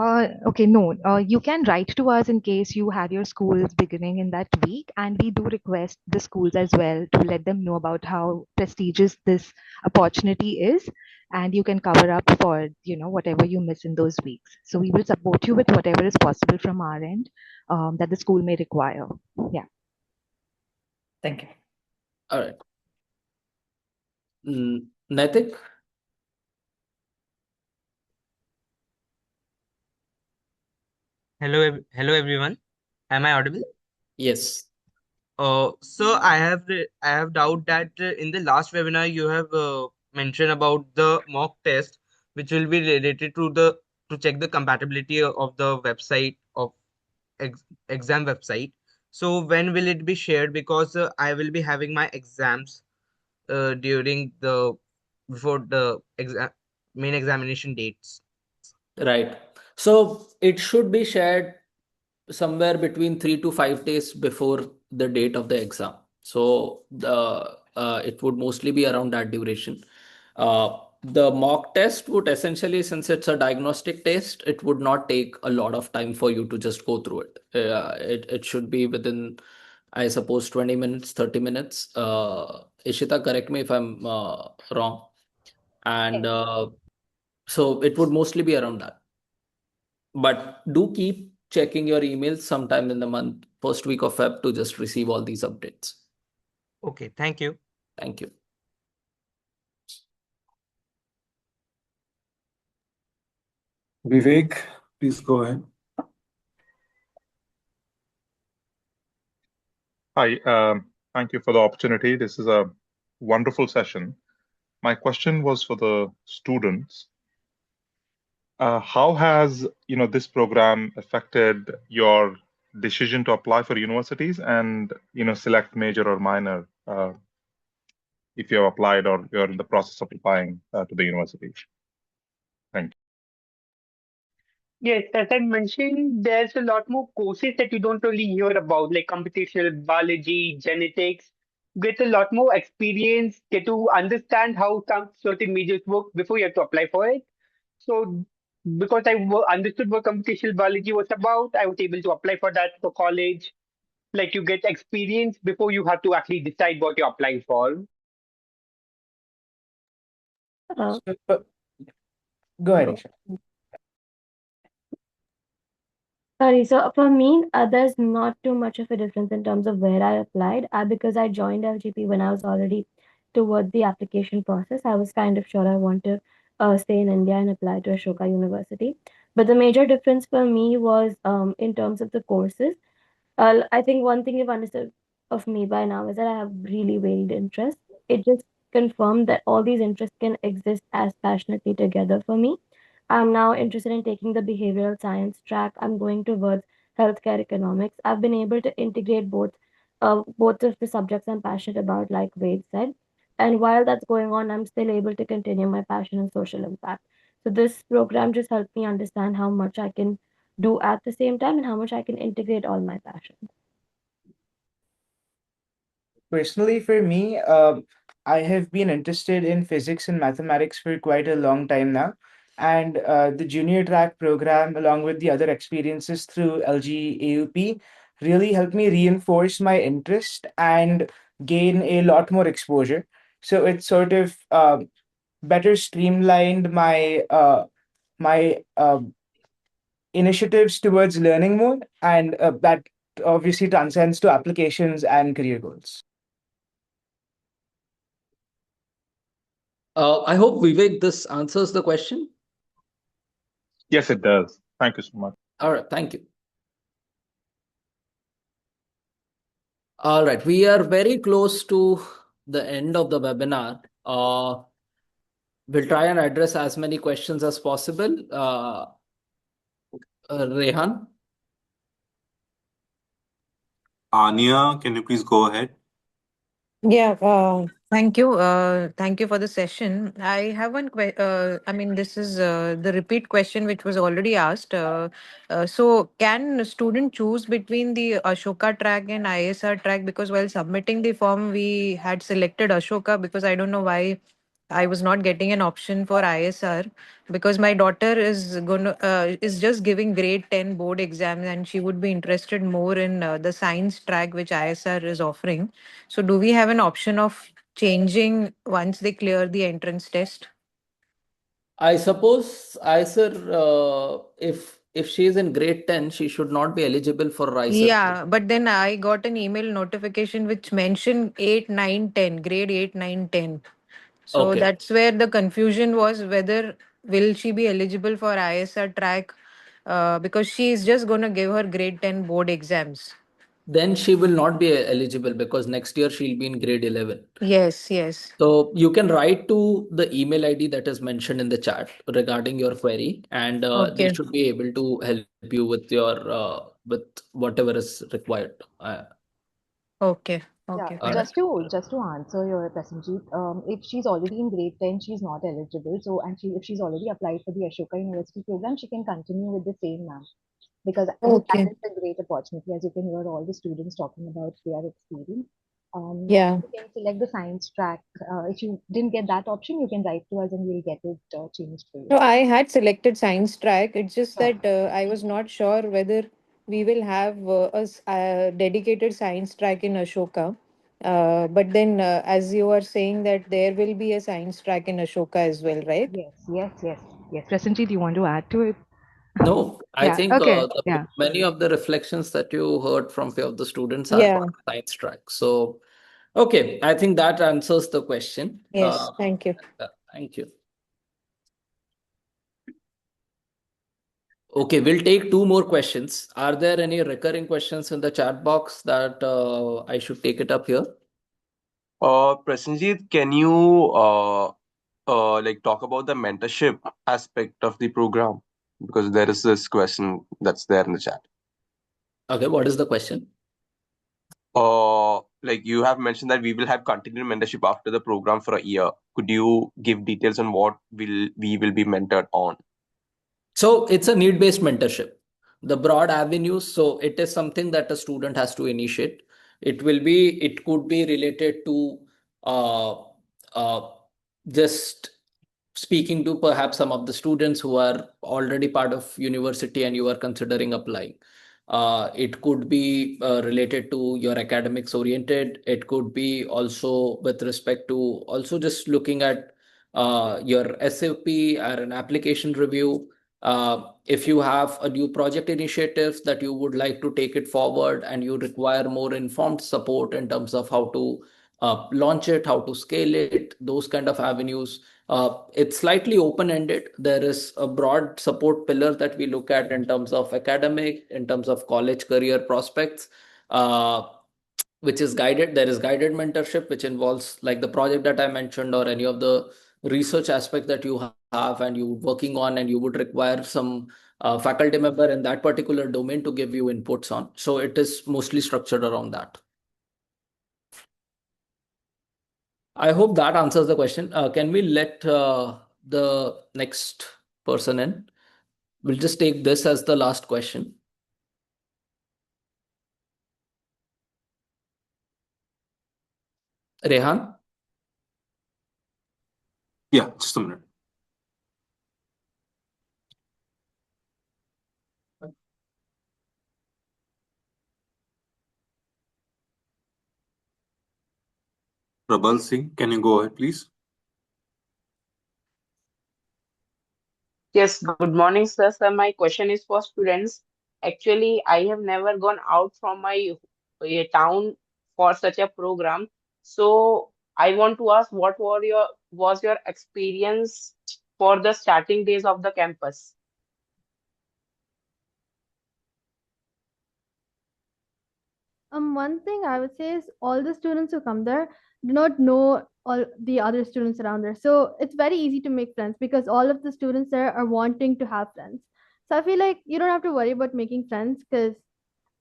Okay, no. You can write to us in case you have your schools beginning in that week, and we do request the schools as well to let them know about how prestigious this opportunity is, and you can cover up for whatever you miss in those weeks. So we will support you with whatever is possible from our end that the school may require. Yeah. Thank you. All right. Naitik? Hello everyone. Am I audible? Yes. So I have doubt that in the last webinar you have mentioned about the mock test, which will be related to the to check the compatibility of the website of exam website. So when will it be shared? Because I will be having my exams during the before the main examination dates. Right. So it should be shared somewhere between 3 to 5 days before the date of the exam. So it would mostly be around that duration. The mock test would essentially, since it's a diagnostic test, it would not take a lot of time for you to just go through it. It should be within, I suppose, 20 minutes, 30 minutes. Ishita, correct me if I'm wrong. And so it would mostly be around that. But do keep checking your emails sometime in the month, first week of Feb, to just receive all these updates. Okay, thank you. Thank you. Vivek, please go ahead. Hi, thank you for the opportunity. This is a wonderful session. My question was for the students. How has this program affected your decision to apply for universities and select major or minor if you have applied or you're in the process of applying to the universities? Thank you. Yes, as I mentioned, there's a lot more courses that you don't really hear about, like computational biology, genetics. Get a lot more experience, get to understand how some certain majors work before you have to apply for it. So, because understood what computational biology was about, I was able to apply for that for college. Like you get experience before you have to actually decide what you're applying for. Uh, Go ahead, Isha. Sorry, so for me, there's not too much of a difference in terms of where I applied. Because I joined LGP when I was already towards the application process, I was kind of sure I want to stay in India and apply to Ashoka University. But the major difference for me was in terms of the courses. I think one thing you've understood of me by now is that I have really varied interests. It just confirmed that all these interests can exist as passionately together for me. I'm now interested in taking the behavioral science track. I'm going towards healthcare economics. I've been able to integrate both of the subjects I'm passionate about, like Wade said. And while that's going on, I'm still able to continue my passion and social impact. So this program just helped me understand how much I can do at the same time and how much I can integrate all my passions. Personally, for me, I have been interested in physics and mathematics for quite a long time now. And the junior track program, along with the other experiences through LG AUP, really helped me reinforce my interest and gain a lot more exposure. So it sort of better streamlined my initiatives towards learning more, and that obviously transcends to applications and career goals. I hope, Vivek, this answers the question. Yes, it does. Thank you so much. All right, thank you. All right, we are very close to the end of the webinar. We'll try and address as many questions as possible. Rehan? Anya, can you please go ahead? Yeah, thank you. Thank you for the session. I have one question. I mean, this is the repeat question which was already asked. So, can a student choose between the Ashoka track and ISR track? Because while submitting the form, we had selected Ashoka because I don't know why I was not getting an option for ISR because my daughter is just giving grade 10 board exam and she would be interested more in the science track which ISR is offering. So do we have an option of changing once they clear the entrance test? I suppose ISER, if she is in grade 10, she should not be eligible for ISER. Yeah, but then I got an email notification which mentioned 8, 9, 10, grade 8, 9, 10. So Okay. that's where the confusion was whether will she be eligible for ISR track because she is just going to give her grade 10 board exams. Then she will not be eligible because next year she'll be in grade 11. Yes, yes. So you can write to the email ID that is mentioned in the chat regarding your query, and they Okay. should be able to help you with your with whatever is required. Okay. Yeah, Okay. All Fine. right. just to answer your question, Jeet, if she's already in grade 10, she's not eligible. So, and if she's already applied for the Ashoka University program, she can continue with the same now. Because that Okay. is a great opportunity, as you can hear all the students talking about their experience. Yeah. You can select the science track. If you didn't get that option, you can write to us and we'll get it changed for you. No, I had selected science track. It's just Sure. that I was not sure whether we will have a dedicated science track in Ashoka. But then, as you are saying that there will be a science track in Ashoka as well, right? Yes. Presently, do you want to add to it? No, I Yeah, think okay. Yeah. many of the reflections that you heard from few of the students are for Yeah. science track. So Okay, I think that answers the question. Yes, thank you. Thank you. Okay, we'll take two more questions. Are there any recurring questions in the chat box that I should take it up here? Prasenjit, can you like talk about the mentorship aspect of the program? Because there is this question that's there in the chat. Okay, what is the question? Like you have mentioned that we will have continued mentorship after the program for a year. Could you give details on what we will be mentored on? So it's a need-based mentorship. The broad avenues, so it is something that a student has to initiate. It could be related to uh, uh, just speaking to perhaps some of the students who are already part of university and you are considering applying. It could be related to your academics oriented. It could be also with respect to also just looking at your SFP or an application review. If you have a new project initiative that you would like to take it forward and you require more informed support in terms of how to launch it, how to scale it, those kind of avenues. It's slightly open-ended. There is a broad support pillar that we look at in terms of academic, in terms of college career prospects, which is guided. There is guided mentorship, which involves like the project that I mentioned or any of the research aspect that you have and you're working on, and you would require some faculty member in that particular domain to give you inputs on. So it is mostly structured around that. I hope that answers the question. Can we let the next person in? We'll just take this as the last question. Rehan? Yeah, just a minute. Prabal Singh, can you go ahead, please? Yes, good morning, sir. Sir, my question is for students. Actually, I have never gone out from my town for such a program. So I want to ask, what was your experience for the starting days of the campus? One thing I would say is all the students who come there do not know all the other students around there. So it's very easy to make friends because all of the students there are wanting to have friends. So I feel like you don't have to worry about making friends because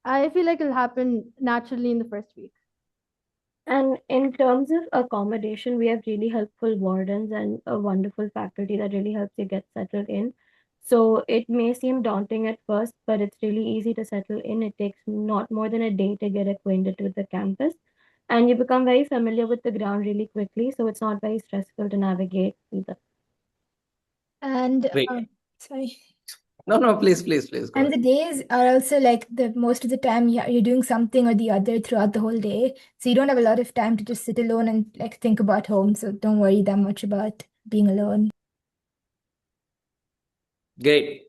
I feel like it'll happen naturally in the first week. And in terms of accommodation, we have really helpful wardens and a wonderful faculty that really helps you get settled in. So it may seem daunting at first, but it's really easy to settle in. It takes not more than a day to get acquainted with the campus, and you become very familiar with the ground really quickly. So it's not very stressful to navigate either. And Great. sorry. No, please go And the ahead. days are also like the most of the time you're doing something or the other throughout the whole day. So you don't have a lot of time to just sit alone and like think about home. So don't worry that much about being alone. Great.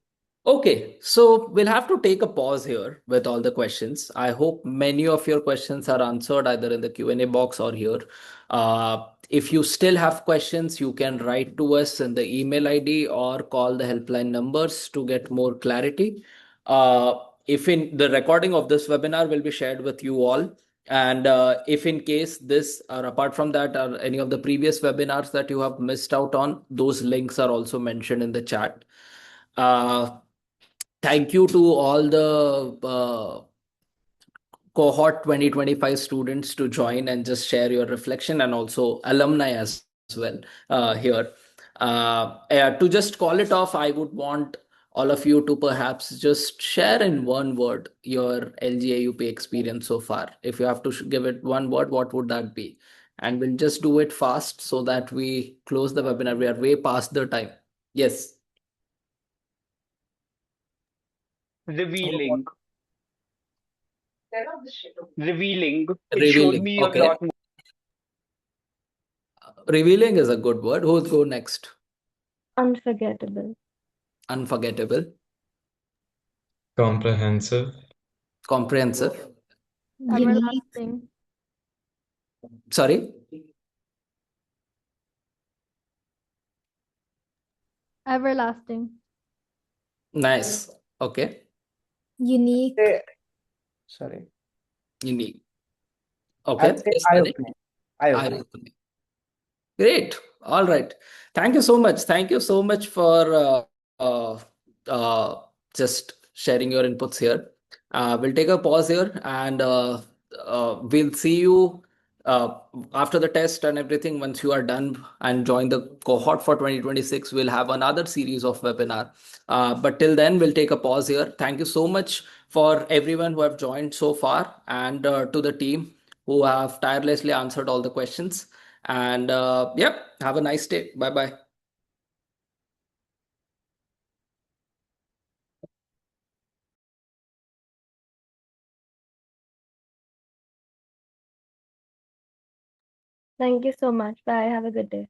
Okay, so we'll have to take a pause here with all the questions. I hope many of your questions are answered either in the Q&A box or here. If you still have questions, you can write to us in the email ID or call the helpline numbers to get more clarity. If in the recording of this webinar will be shared with you all. And if in case this or apart from that or any of the previous webinars that you have missed out on, those links are also mentioned in the chat. Thank you to all the cohort 2025 students to join and just share your reflection, and also alumni as well here. To just call it off, I would want all of you to perhaps just share in one word your LGAUP experience so far. If you have to give it one word, what would that be? And we'll just do it fast so that we close the webinar. We are way past the time. Yes. Revealing. Revealing. It showed Revealing. me a Okay. lot more. Revealing is a good word. Who'll go next? Unforgettable. Unforgettable. Comprehensive. Comprehensive. Unique. Everlasting. Sorry? Everlasting. Nice. Okay. Unique. Sorry. Unique. I'll Okay. say Yes, Tariq? eye-opening. Eye-opening. Eye-opening. Great. All right. Thank you so much. Thank you so much for just sharing your inputs here. We'll take a pause here and we'll see you uh, after the test and everything. Once you are done and join the cohort for 2026, we'll have another series of webinar. But till then, we'll take a pause here. Thank you so much for everyone who have joined so far and to the team who have tirelessly answered all the questions. And yep, have a nice day. Bye bye. Thank you so much. Bye. Have a good day.